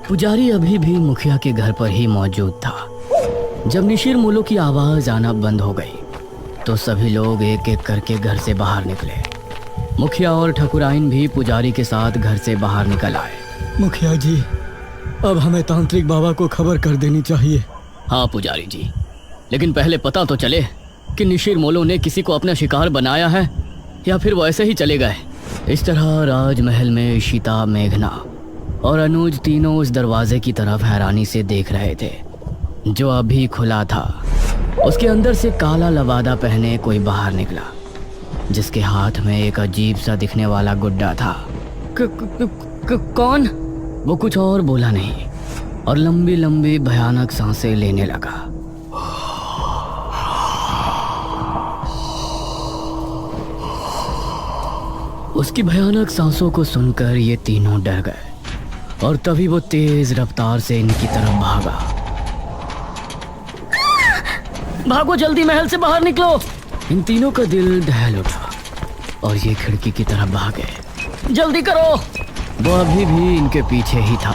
पुजारी अभी भी मुखिया के घर पर ही मौजूद था। जब निशिर मोलो की आवाज आना बंद हो गई तो सभी लोग एक एक करके घर से बाहर निकले। मुखिया और ठकुराइन भी पुजारी के साथ घर से बाहर निकल आए। मुखिया जी, अब हमें तांत्रिक बाबा को खबर कर देनी चाहिए। हाँ पुजारी जी, लेकिन पहले पता तो चले कि निशिर मोलो ने किसी को अपना शिकार बनाया है या फिर वो ऐसे ही चले गए। इस तरह राजमहल में इशिता, मेघना और अनुज तीनों उस दरवाजे की तरफ हैरानी से देख रहे थे जो अभी खुला था। उसके अंदर से काला लबादा पहने कोई बाहर निकला जिसके हाथ में एक अजीब सा दिखने वाला गुड्डा था। कौन? वो कुछ और बोला नहीं और लंबी लंबी भयानक सांसें लेने लगा। उसकी भयानक सांसों को सुनकर ये तीनों डर गए और तभी वो तेज रफ्तार से इनकी तरफ भागा। भागो जल्दी, महल से बाहर निकलो। इन तीनों का दिल दहल उठा और ये खिड़की की तरफ भागे। जल्दी करो। वो अभी भी इनके पीछे ही था।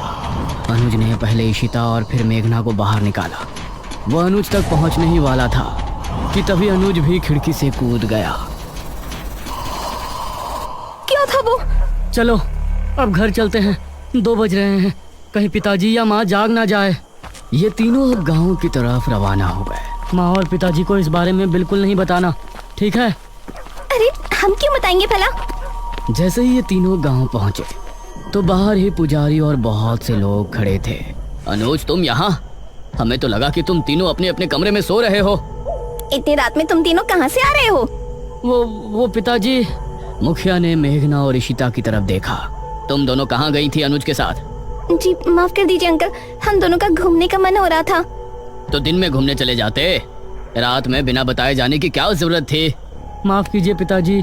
अनुज ने पहले इशिता और फिर मेघना को बाहर निकाला। वो अनुज तक पहुंचने ही वाला था कि तभी अनुज भी खिड़की से कूद गया। क्या था वो? चलो अब घर चलते हैं, 2 बज रहे हैं, कहीं पिताजी या माँ जाग ना जाए। ये तीनों अब गांव की तरफ रवाना हो गए। माँ और पिताजी को इस बारे में बिल्कुल नहीं बताना, ठीक है? अरे हम क्यों बताएंगे भला? जैसे ही ये तीनों गांव पहुंचे तो बाहर ही पुजारी और बहुत से लोग खड़े थे। अनुज, तुम यहाँ? हमें तो लगा कि तुम तीनों अपने अपने कमरे में सो रहे हो। इतनी रात में तुम तीनों कहाँ से आ रहे हो? वो पिताजी। मुखिया ने मेघना और इशिता की तरफ देखा। तुम दोनों कहाँ गई थी अनुज के साथ? जी माफ कर दीजिए अंकल, हम दोनों का घूमने का मन हो रहा था। तो दिन में घूमने चले जाते, रात में बिना बताए जाने की क्या जरूरत थी? माफ कीजिए पिताजी,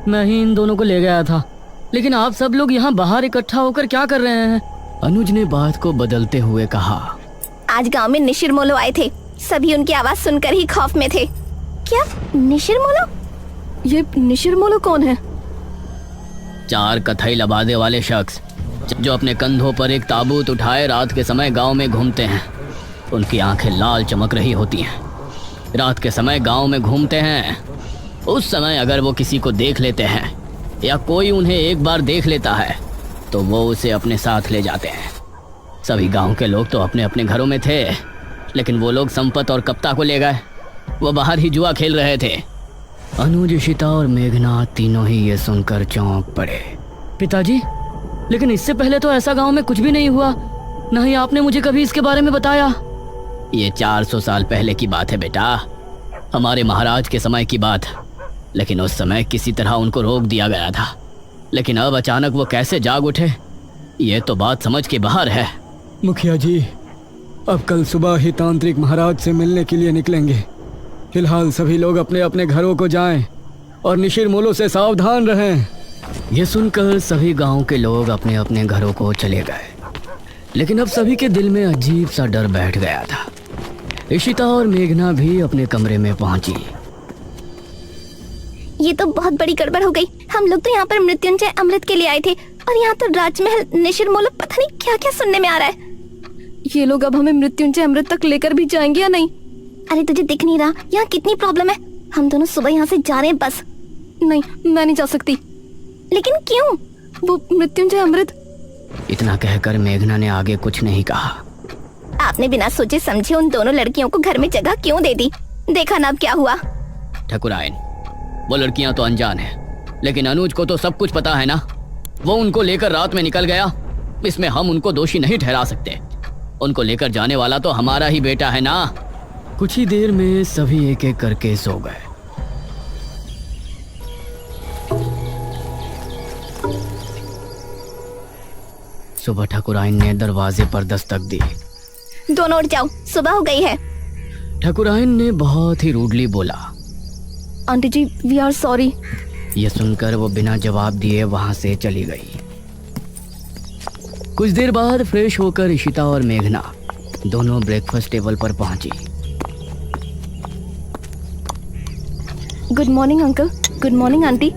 मैं ही इन दोनों को ले गया था। लेकिन आप सब लोग यहाँ बाहर इकट्ठा होकर क्या कर रहे हैं? अनुज ने बात को बदलते हुए कहा। आज गांव में निशिर मोलो आए थे, सभी उनकी आवाज सुनकर ही खौफ में थे। क्या निशिर मोलो? ये निशिर मोलो कौन है? 4 कथई लबादे वाले शख्स जो अपने कंधों पर एक ताबूत उठाए रात के समय गांव में घूमते हैं। उनकी आंखें लाल चमक रही होती हैं। रात के समय गांव में घूमते हैं। उस समय अगर वो किसी को देख लेते हैं या कोई उन्हें एक बार देख लेता है तो वो उसे अपने साथ ले जाते हैं। सभी गांव के लोग तो अपने अपने घरों में थे, लेकिन वो लोग संपत और कप्ता को ले गए। वो बाहर ही जुआ खेल रहे थे। अनुज, इशिता और मेघना तीनों ही ये सुनकर चौंक पड़े। पिताजी, लेकिन इससे पहले तो ऐसा गांव में कुछ भी नहीं हुआ, न ही आपने मुझे कभी इसके बारे में बताया। ये 400 साल पहले की बात है बेटा, हमारे महाराज के समय की बात। लेकिन उस समय किसी तरह उनको रोक दिया गया था। लेकिन अब अचानक वो कैसे जाग उठे, ये तो बात समझ के बाहर है। मुखिया जी, अब कल सुबह ही तांत्रिक महाराज से मिलने के लिए निकलेंगे। फिलहाल सभी लोग अपने अपने घरों को जाएं और निशिर मोलो से सावधान रहें। ये सुनकर सभी गांव के लोग अपने अपने घरों को चले गए। लेकिन अब सभी के दिल में अजीब सा डर बैठ गया था। इशिता और मेघना भी अपने कमरे में पहुंची। ये तो बहुत बड़ी गड़बड़ हो गई। हम लोग तो यहाँ पर मृत्युंजय अमृत के लिए आए थे और यहाँ तो राजमहल निशिर मोलो पता नहीं क्या क्या सुनने में आ रहा है। ये लोग अब हमें मृत्युंजय अमृत तक लेकर भी जाएंगे या नहीं? अरे तुझे दिख नहीं रहा यहाँ कितनी प्रॉब्लम है? हम दोनों सुबह यहाँ से जा रहे हैं बस। नहीं, मैं नहीं जा सकती। लेकिन क्यों? वो मृत्युंजय अमृत। इतना कहकर मेघना ने आगे कुछ नहीं कहा। आपने बिना सोचे समझे उन दोनों लड़कियों को घर में जगह क्यों दे दी? देखा ना अब क्या हुआ। ठकुराइन, वो लड़कियां तो अनजान है, लेकिन अनुज को तो सब कुछ पता है ना। वो उनको लेकर रात में निकल गया, इसमें हम उनको दोषी नहीं ठहरा सकते। उनको लेकर जाने वाला तो हमारा ही बेटा है ना। कुछ ही देर में सभी एक एक करके सो गए। सुबह ठकुराइन ने दरवाजे पर दस्तक दी। दोनों उठ जाओ, सुबह हो गई है। ठकुराइन ने बहुत ही रूडली बोला। Aunty ji, we are sorry. ये सुनकर वो बिना जवाब दिए वहां से चली गई। कुछ देर बाद फ्रेश होकर इशिता और मेघना दोनों ब्रेकफास्ट टेबल पर पहुंची। Good morning uncle. Good morning aunty.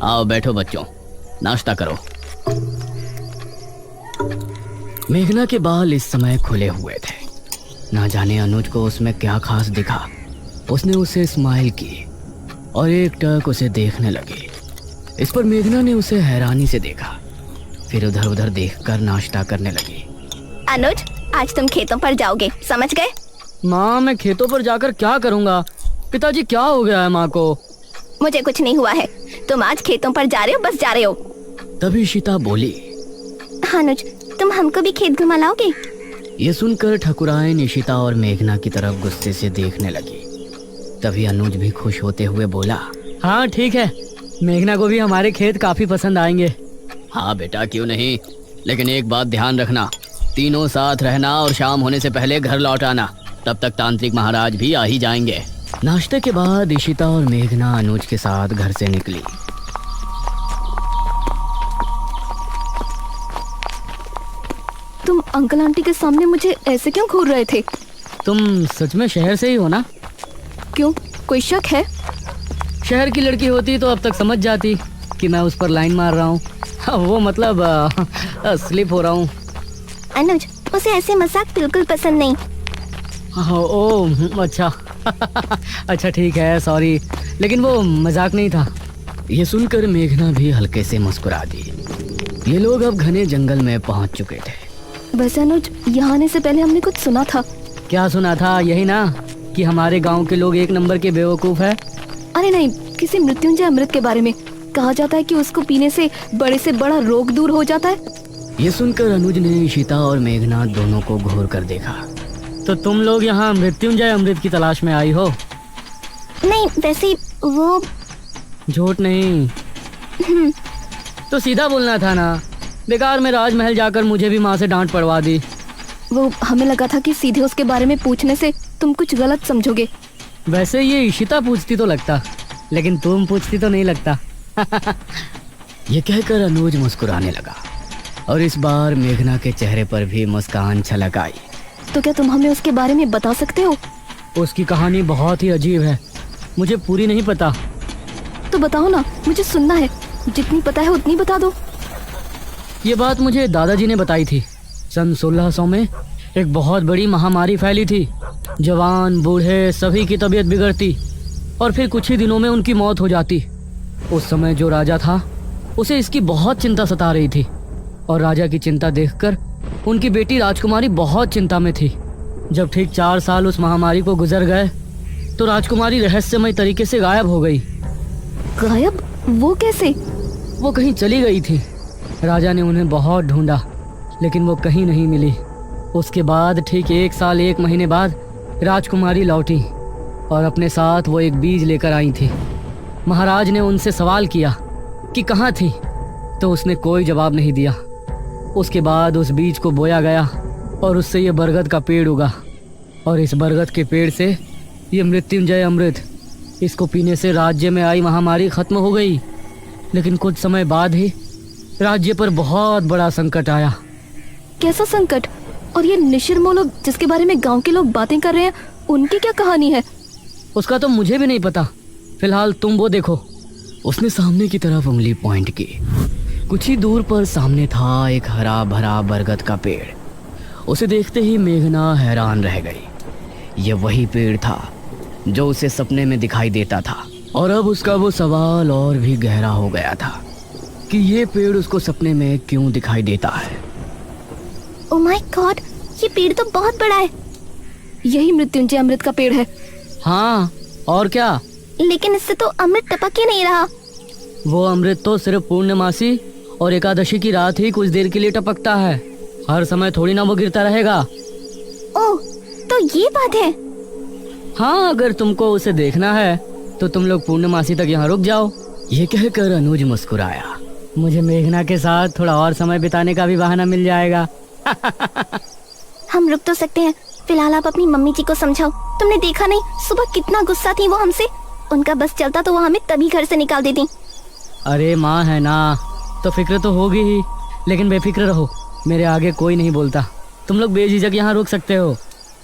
आओ बैठो बच्चों। नाश्ता करो। मेघना के बाल इस समय खुले हुए थे। ना जाने अनुज को उसमें क्या खास दिखा। उसने उसे स्माइल की और एक टक उसे देखने लगी। इस पर मेघना ने उसे हैरानी से देखा, फिर उधर उधर देखकर नाश्ता करने लगी। अनुज, आज तुम खेतों पर जाओगे, समझ गए? माँ, मैं खेतों पर जाकर क्या करूँगा? पिताजी, क्या हो गया है माँ को? मुझे कुछ नहीं हुआ है। तुम आज खेतों पर जा रहे हो, बस जा रहे हो। तभी ईशिता बोली, अनुज, तुम हमको भी खेत घुमा लाओगे? ये सुनकर ठकुराइन ईशिता और मेघना की तरफ गुस्से से देखने लगी। तभी अनुज भी खुश होते हुए बोला, हाँ ठीक है, मेघना को भी हमारे खेत काफी पसंद आएंगे। हाँ बेटा, क्यों नहीं, लेकिन एक बात ध्यान रखना, तीनों साथ रहना और शाम होने से पहले घर लौट आना। तब तक तांत्रिक महाराज भी आ ही जाएंगे। नाश्ते के बाद ईशिता और मेघना अनुज के साथ घर से निकली। तुम अंकल आंटी के सामने मुझे ऐसे क्यों घूर रहे थे? तुम सच में शहर से ही हो ना? क्यों, कोई शक है? शहर की लड़की होती तो अब तक समझ जाती कि मैं उस पर लाइन मार रहा हूँ। वो मतलब स्लिप हो रहा हूँ। अनुज, उसे ऐसे मजाक बिल्कुल पसंद नहीं। ओह अच्छा अच्छा ठीक है, सॉरी, लेकिन वो मजाक नहीं था। ये सुनकर मेघना भी हल्के से मुस्कुरा दी। ये लोग अब घने जंगल में पहुंच चुके थे। वैसे अनुज, यहाँ आने से पहले हमने कुछ सुना था। क्या सुना था? यही ना कि हमारे गांव के लोग एक नंबर के बेवकूफ है। अरे नहीं, किसी मृत्युंजय अमृत के बारे में कहा जाता है कि उसको पीने से बड़ा रोग दूर हो जाता है। ये सुनकर अनुज ने ईशिता और मेघना दोनों को घूर कर देखा। तो तुम लोग यहाँ मृत्युंजय अमृत की तलाश में आई हो? नहीं, वैसे वो झूठ नहीं तो सीधा बोलना था ना। बेकार में राजमहल जाकर मुझे भी माँ से डांट पड़वा दी। वो हमें लगा था कि सीधे उसके बारे में पूछने से तुम कुछ गलत समझोगे। वैसे ये ईशिता पूछती तो लगता, लेकिन तुम पूछती तो नहीं लगता। ये कहकर अनुज मुस्कुराने लगा और इस बार मेघना के चेहरे पर भी मुस्कान छलक आई। तो क्या तुम हमें उसके बारे में बता सकते हो? उसकी कहानी बहुत ही अजीब है, मुझे पूरी नहीं पता। तो बताओ ना, मुझे सुनना है। जितनी पता है उतनी बता दो। ये बात मुझे दादाजी ने बताई थी। सन 1600 में एक बहुत बड़ी महामारी फैली थी। जवान बूढ़े सभी की तबीयत बिगड़ती और फिर कुछ ही दिनों में उनकी मौत हो जाती। उस समय जो राजा था उसे इसकी बहुत चिंता सता रही थी और राजा की चिंता देखकर उनकी बेटी राजकुमारी बहुत चिंता में थी। जब ठीक 4 साल उस महामारी को गुजर गए तो राजकुमारी रहस्यमय तरीके से गायब हो गई। गायब? वो कैसे? वो कहीं चली गई थी। राजा ने उन्हें बहुत ढूंढा लेकिन वो कहीं नहीं मिली। उसके बाद ठीक 1 साल 1 महीने बाद राजकुमारी लौटी और अपने साथ वो एक बीज लेकर आई थी। महाराज ने उनसे सवाल किया कि कहाँ थी, तो उसने कोई जवाब नहीं दिया। उसके बाद उस बीज को बोया गया और उससे ये बरगद का पेड़ उगा और इस बरगद के पेड़ से ये मृत्युंजय अमृत, इसको पीने से राज्य में आई महामारी खत्म हो गई। लेकिन कुछ समय बाद ही राज्य पर बहुत बड़ा संकट आया। कैसा संकट? और ये निशिर मोलो जिसके बारे में गांव के लोग बातें कर रहे हैं, उनकी क्या कहानी है? उसका तो मुझे भी नहीं पता। फिलहाल तुम वो देखो। उसने सामने की तरफ उंगली पॉइंट की। कुछ ही दूर पर सामने था एक हरा भरा बरगद का पेड़। उसे देखते ही मेघना हैरान रह गई। यह वही पेड़ था जो उसे सपने में दिखाई देता था और अब उसका वो सवाल और भी गहरा हो गया था कि ये पेड़ उसको सपने में क्यों दिखाई देता है। ओह माय गॉड, ये पेड़ तो बहुत बड़ा है। यही मृत्युंजय अमृत का पेड़ है। हाँ, और क्या? लेकिन इससे तो अमृत टपक ही नहीं रहा। वो अमृत तो सिर्फ पूर्णमासी और एकादशी की रात ही कुछ देर के लिए टपकता है। हर समय थोड़ी ना वो गिरता रहेगा। ओह, तो ये बात है। हाँ, अगर तुमको उसे देखना है तो तुम लोग पूर्णमासी तक यहाँ रुक जाओ। ये कहकर अनुज मुस्कुराया। मुझे मेघना के साथ थोड़ा और समय बिताने का भी बहाना मिल जाएगा। हम रुक तो सकते हैं। फिलहाल आप अपनी मम्मी जी को समझाओ। तुमने देखा नहीं सुबह कितना गुस्सा थी वो हमसे। उनका बस चलता तो वो हमें तभी घर से निकाल देती। अरे माँ है ना, तो फिक्र तो होगी ही, लेकिन बेफिक्र रहो, मेरे आगे कोई नहीं बोलता। तुम लोग बेझिझक यहाँ रुक सकते हो।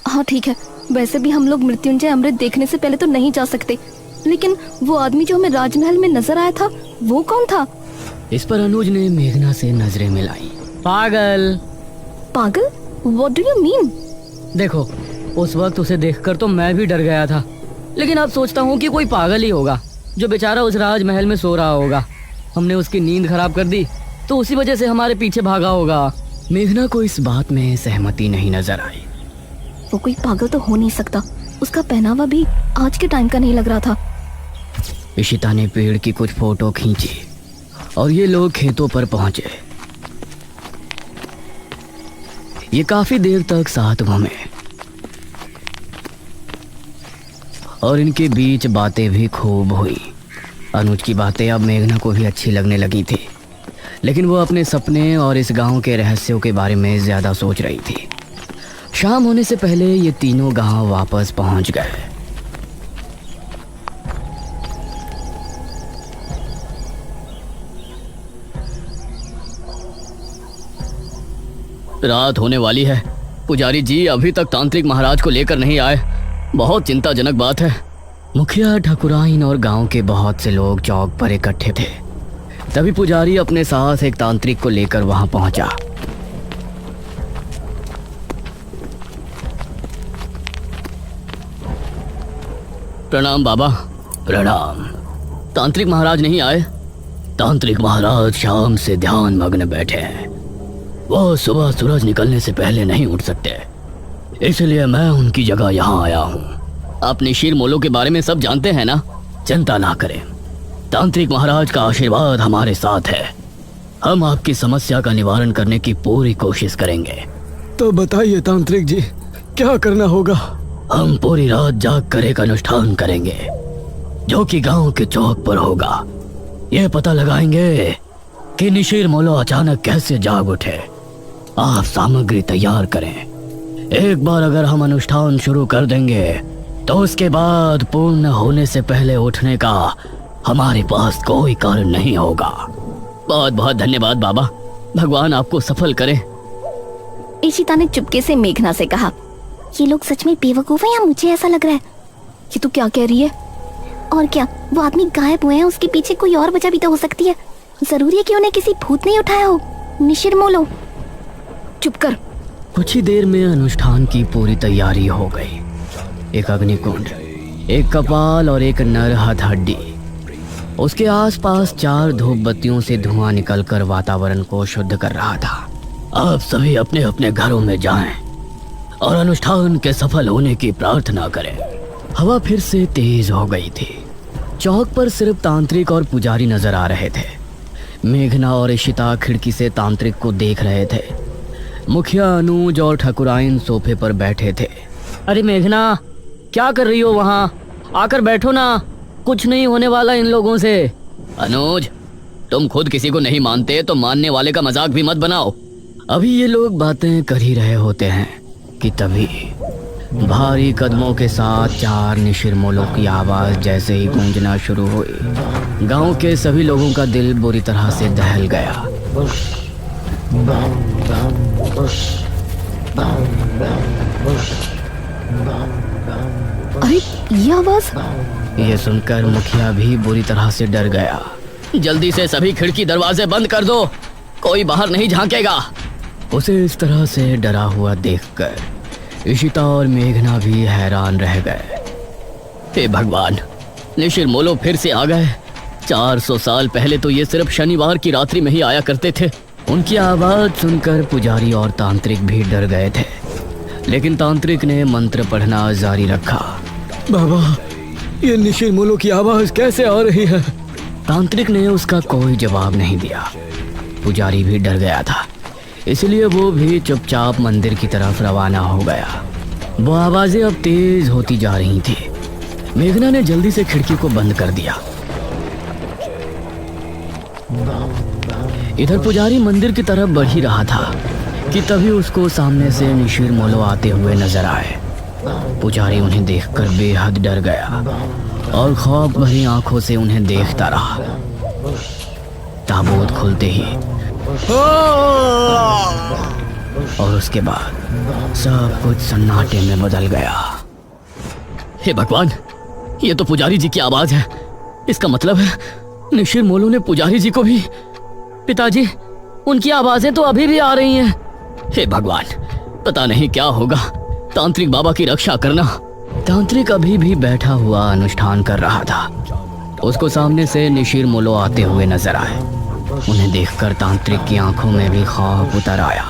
हाँ ठीक है। वैसे भी हम लोग मृत्युंजय अमृत देखने से पहले तो नहीं जा सकते। लेकिन वो आदमी जो हमें राजमहल में नजर आया था, वो कौन था? इस पर अनुज ने मेघना से नजरें मिलाई। पागल। पागल? What do you mean? देखो, उस वक्त उसे देखकर तो मैं भी डर गया था, लेकिन अब सोचता हूँ कि कोई पागल ही होगा जो बेचारा उस राजमहल में सो रहा होगा। हमने उसकी नींद खराब कर दी तो उसी वजह से हमारे पीछे भागा होगा। मेघना को इस बात में सहमति नहीं नजर आई। वो कोई पागल तो हो नहीं सकता, उसका पहनावा भी आज के टाइम का नहीं लग रहा था। इशिता ने पेड़ की कुछ फोटो खींची और ये लोग खेतों पर पहुंचे। ये काफी देर तक साथ घूमे और इनके बीच बातें भी खूब हुई। अनुज की बातें अब मेघना को भी अच्छी लगने लगी थी, लेकिन वो अपने सपने और इस गांव के रहस्यों के बारे में ज्यादा सोच रही थी। शाम होने से पहले ये तीनों गांव वापस पहुंच गए। रात होने वाली है। पुजारी जी अभी तक तांत्रिक महाराज को लेकर नहीं आए। बहुत चिंताजनक बात है। मुखिया, ठाकुराइन और गांव के बहुत से लोग चौक पर इकट्ठे थे। तभी पुजारी अपने साथ एक तांत्रिक को लेकर वहां पहुंचा। प्रणाम बाबा। प्रणाम। तांत्रिक महाराज नहीं आए? तांत्रिक महाराज शाम से ध्यान मग्न बैठे हैं। वो सुबह सूरज निकलने से पहले नहीं उठ सकते, इसलिए मैं उनकी जगह यहाँ आया हूँ। आप निशिर मोलो के बारे में सब जानते हैं ना? चिंता ना करें, तांत्रिक महाराज का आशीर्वाद हमारे साथ है। हम आपकी समस्या का निवारण करने की पूरी कोशिश करेंगे। तो बताइए तांत्रिक जी, क्या करना होगा? हम पूरी रात जाग कर एक अनुष्ठान करेंगे जो कि गांव के चौक पर होगा। यह पता लगाएंगे कि निशिर मोलो अचानक कैसे जाग उठे। आप सामग्री तैयार करें। एक बार अगर हम अनुष्ठान शुरू कर देंगे तो उसके बाद पूर्ण होने से पहले उठने का हमारे पास कोई कारण नहीं होगा। बहुत बहुत धन्यवाद बाबा, भगवान आपको सफल करे। इशिता ने चुपके से मेघना से कहा, ये लोग सच में बेवकूफ हैं या मुझे ऐसा लग रहा है? ये तू क्या कह रही है? और क्या, वो आदमी गायब हुए हैं, उसके पीछे कोई और वजह भी तो हो सकती है। जरूरी है कि उन्हें किसी भूत नहीं उठाया हो। निशिर मोलो, चुप कर। कुछ ही देर में अनुष्ठान की पूरी तैयारी हो गई। एक अग्निकुंड, एक कपाल और एक नर हथहड्डी। उसके आसपास 4 धूप बत्तियों से धुआं निकलकर वातावरण को शुद्ध कर रहा था। आप सभी अपने अपने घरों में जाएं और अनुष्ठान के सफल होने की प्रार्थना करें। हवा फिर से तेज हो गई थी। चौक पर सिर्फ तांत्रिक और पुजारी नजर आ रहे थे। मेघना और इशिता खिड़की से तांत्रिक को देख रहे थे। मुखिया, अनुज और ठाकुराइन सोफे पर बैठे थे। अरे मेघना, क्या कर रही हो वहाँ? आकर बैठो ना, कुछ नहीं होने वाला इन लोगों से। अनुज, तुम खुद किसी को नहीं मानते तो मानने वाले का मजाक भी मत बनाओ। अभी ये लोग बातें कर ही रहे होते हैं कि तभी भारी कदमों के साथ 4 निशिर मोलों की आवाज जैसे ही गूंजना शुरू हुई, गांव के सभी लोगों का दिल बुरी तरह से दहल गया। अरे ये आवाज! ये सुनकर मुखिया भी बुरी तरह से डर गया। जल्दी से सभी खिड़की दरवाजे बंद कर दो, कोई बाहर नहीं झांकेगा। उसे इस तरह से डरा हुआ देखकर इशिता और मेघना भी हैरान रह गए। हे भगवान, निशिर मोलो फिर से आ गए। 400 साल पहले तो ये सिर्फ शनिवार की रात्रि में ही आया करते थे। उनकी आवाज सुनकर पुजारी और तांत्रिक भी डर गए थे, लेकिन तांत्रिक ने मंत्र पढ़ना जारी रखा। बाबा, ये निशिर मोलो की आवाज कैसे आ रही है? तांत्रिक ने उसका कोई जवाब नहीं दिया। पुजारी भी डर गया था, इसलिए वो भी चुपचाप मंदिर की तरफ रवाना हो गया। वो आवाजें अब तेज होती जा रही थी। मेघना ने जल्दी से खिड़की को बंद कर दिया। इधर पुजारी मंदिर की तरफ बढ़ ही रहा था कि तभी उसको सामने से निशिर मोलो आते हुए नजर आए। पुजारी उन्हें देखकर बेहद डर गया और खौफ भरी आंखों से उन्हें देखता रहा। ताबूत खुलते ही और उसके बाद सब कुछ सन्नाटे में बदल गया। हे भगवान, ये तो पुजारी जी की आवाज है। इसका मतलब है निशिर मोलो ने पुजारी जी को भी पिताजी, उनकी आवाजें तो अभी भी आ रही हैं। हे भगवान, पता नहीं क्या होगा। तांत्रिक बाबा की रक्षा करना। तांत्रिक अभी भी बैठा हुआ अनुष्ठान कर रहा था। उसको सामने से निशिर मोलो आते हुए नजर आए। उन्हें देखकर तांत्रिक की आंखों में भी खौफ उतर आया।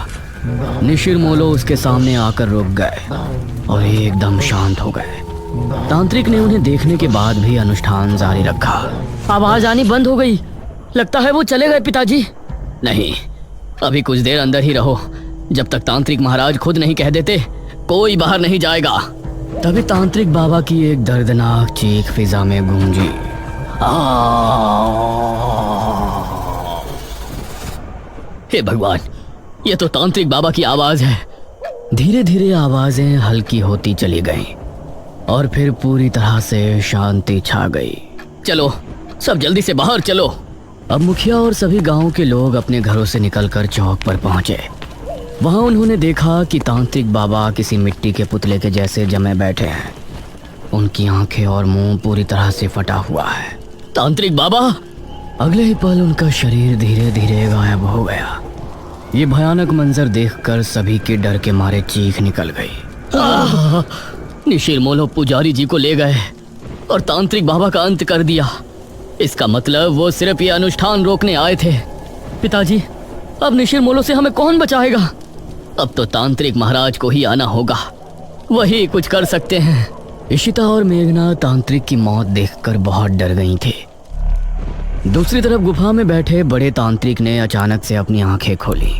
निशिर मोलो उसके सामने आकर रुक गए और एकदम शांत हो गए। तांत्रिक ने उन्हें देखने के बाद भी अनुष्ठान जारी रखा। आवाज आनी बंद हो गई। लगता है वो चले गए पिताजी। नहीं, अभी कुछ देर अंदर ही रहो। जब तक तांत्रिक महाराज खुद नहीं कह देते, कोई बाहर नहीं जाएगा। तभी तांत्रिक बाबा की एक दर्दनाक चीख फिजा में गूंजी। हे भगवान, ये तो तांत्रिक बाबा की आवाज है। धीरे धीरे आवाजें हल्की होती चली गईं और फिर पूरी तरह से शांति छा गई। चलो, सब जल्दी से बाहर चलो। अब मुखिया और सभी गांव के लोग अपने घरों से निकलकर चौक पर पहुंचे। वहां उन्होंने देखा कि तांत्रिक बाबा किसी मिट्टी के पुतले के जैसे जमे बैठे हैं। उनकी आंखें और मुंह पूरी तरह से फटा हुआ है। तांत्रिक बाबा! अगले ही पल उनका शरीर धीरे धीरे गायब हो गया। ये भयानक मंजर देखकर सभी के डर के मारे चीख निकल गई। निशिर मोलो पुजारी जी को ले गए और तांत्रिक बाबा का अंत कर दिया। इसका मतलब वो सिर्फ ये अनुष्ठान रोकने आए थे। पिताजी, अब निशिर मोलो से हमें कौन बचाएगा? अब तो तांत्रिक महाराज को ही आना होगा, वही कुछ कर सकते हैं। इशिता और मेघना तांत्रिक की मौत देखकर बहुत डर गई थी। दूसरी तरफ गुफा में बैठे बड़े तांत्रिक ने अचानक से अपनी आंखें खोली।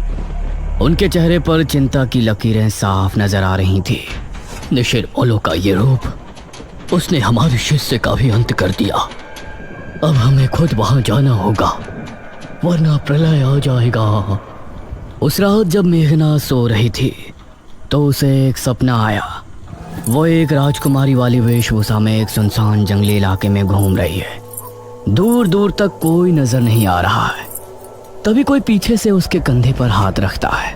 उनके चेहरे पर चिंता की लकीरें साफ नजर आ रही थी। निशिर मोलो का ये रूप, उसने हमारे शिष्य का भी अंत कर दिया। अब हमें खुद वहां जाना होगा, वरना प्रलय आ जाएगा। उस रात जब मेघना सो रही थी तो उसे एक सपना आया। वो एक राजकुमारी वाली वेशभूषा में एक सुनसान जंगली इलाके में घूम रही है। दूर दूर तक कोई नजर नहीं आ रहा है। तभी कोई पीछे से उसके कंधे पर हाथ रखता है।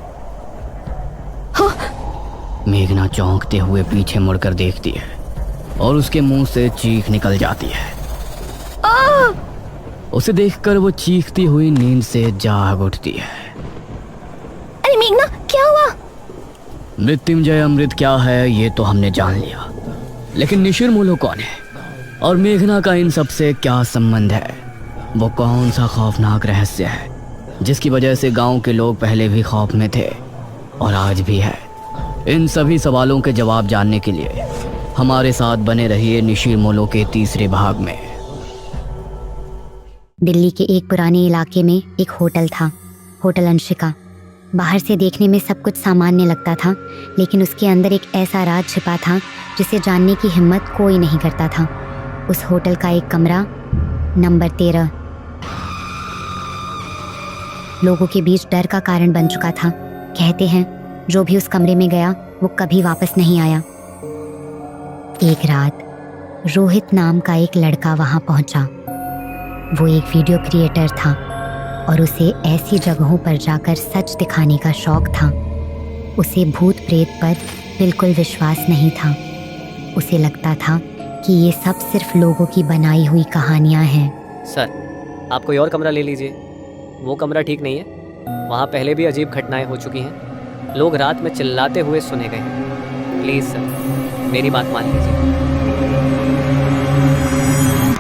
हाँ। मेघना चौंकते हुए पीछे मुड़कर देखती है और उसके मुंह से चीख निकल जाती है। उसे देखकर वो चीखती हुई नींद से जाग उठती है। अरे मेघना, क्या हुआ? मृत्युंजय अमृत क्या है ये तो हमने जान लिया, लेकिन निशिर मोलो कौन है और मेघना का इन सब से क्या संबंध है? वो कौन सा खौफनाक रहस्य है जिसकी वजह से गांव के लोग पहले भी खौफ में थे और आज भी है? इन सभी सवालों के जवाब जानने के लिए हमारे साथ बने रहिए निशिर मोलो के तीसरे भाग में। दिल्ली के एक पुराने इलाके में एक होटल था, होटल अंशिका। बाहर से देखने में सब कुछ सामान्य लगता था, लेकिन उसके अंदर एक ऐसा राज छिपा था जिसे जानने की हिम्मत कोई नहीं करता था। उस होटल का एक कमरा नंबर 13 लोगों के बीच डर का कारण बन चुका था। कहते हैं जो भी उस कमरे में गया वो कभी वापस नहीं आया। एक रात रोहित नाम का एक लड़का वहां पहुंचा। वो एक वीडियो क्रिएटर था और उसे ऐसी जगहों पर जाकर सच दिखाने का शौक था। उसे भूत प्रेत पर बिल्कुल विश्वास नहीं था। उसे लगता था कि ये सब सिर्फ लोगों की बनाई हुई कहानियां हैं। सर, आप कोई और कमरा ले लीजिए। वो कमरा ठीक नहीं है। वहाँ पहले भी अजीब घटनाएं हो चुकी हैं। लोग रात में चिल्लाते हुए सुने गए हैं। प्लीज़ सर, मेरी बात मान लीजिए।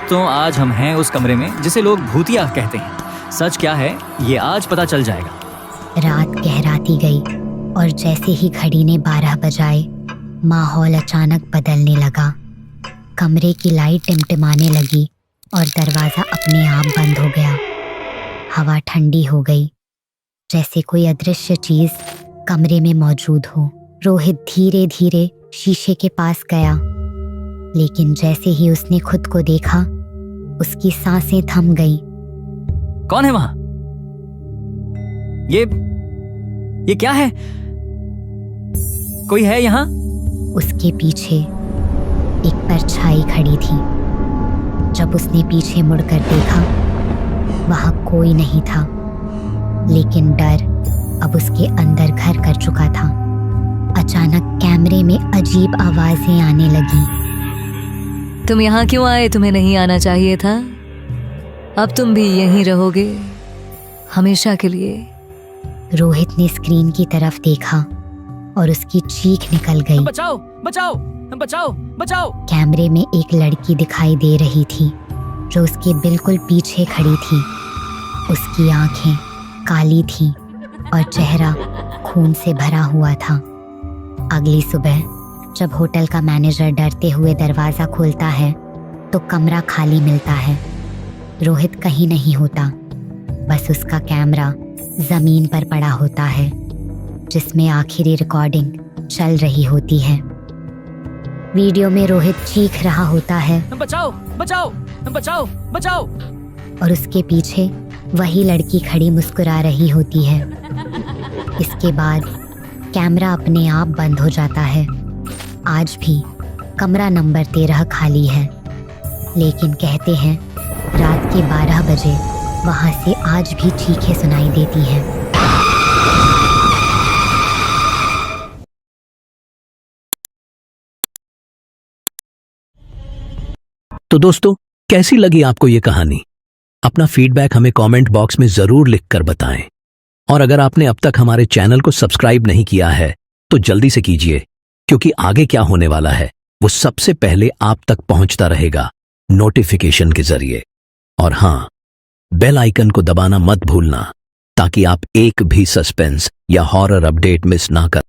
तो आज हम हैं उस कमरे में जिसे लोग भूतिया कहते हैं। सच क्या है ये आज पता चल जाएगा। रात गहराती गई और जैसे ही घड़ी ने 12 बजाए, माहौल अचानक बदलने लगा। कमरे की लाइट टिमटिमाने लगी और दरवाज़ा अपने आप बंद हो गया। हवा ठंडी हो गई, जैसे कोई अदृश्य चीज़ कमरे में मौजूद हो। रोहित धीरे धीरे शीशे के पास गया, लेकिन जैसे ही उसने खुद को देखा, उसकी सांसें थम गईं। कौन है वहां? ये क्या है? कोई है यहाँ? उसके पीछे एक परछाई खड़ी थी। जब उसने पीछे मुड़कर देखा, वहां कोई नहीं था, लेकिन डर अब उसके अंदर घर कर चुका था। अचानक कैमरे में अजीब आवाजें आने लगी। तुम यहाँ क्यों आए? तुम्हें नहीं आना चाहिए था। अब तुम भी यहीं रहोगे। हमेशा के लिए। रोहित ने स्क्रीन की तरफ देखा और उसकी चीख निकल गई। बचाओ बचाओ बचाओ बचाओ। कैमरे में एक लड़की दिखाई दे रही थी जो उसके बिल्कुल पीछे खड़ी थी। उसकी आंखें काली थीं और चेहरा खून से भरा हुआ था। अगली सुबह जब होटल का मैनेजर डरते हुए दरवाजा खोलता है तो कमरा खाली मिलता है। रोहित कहीं नहीं होता, बस उसका कैमरा जमीन पर पड़ा होता है जिसमें आखिरी रिकॉर्डिंग चल रही होती है। वीडियो में रोहित चीख रहा होता है, बचाओ बचाओ बचाओ बचाओ। और उसके पीछे वही लड़की खड़ी मुस्कुरा रही होती है। इसके बाद कैमरा अपने आप बंद हो जाता है। आज भी कमरा नंबर 13 खाली है, लेकिन कहते हैं रात के 12 बजे वहां से आज भी चीखें सुनाई देती हैं। तो दोस्तों, कैसी लगी आपको ये कहानी? अपना फीडबैक हमें कमेंट बॉक्स में जरूर लिखकर बताएं। और अगर आपने अब तक हमारे चैनल को सब्सक्राइब नहीं किया है तो जल्दी से कीजिए, क्योंकि आगे क्या होने वाला है वो सबसे पहले आप तक पहुंचता रहेगा नोटिफिकेशन के जरिए। और हाँ, बेल आइकन को दबाना मत भूलना ताकि आप एक भी सस्पेंस या हॉरर अपडेट मिस ना कर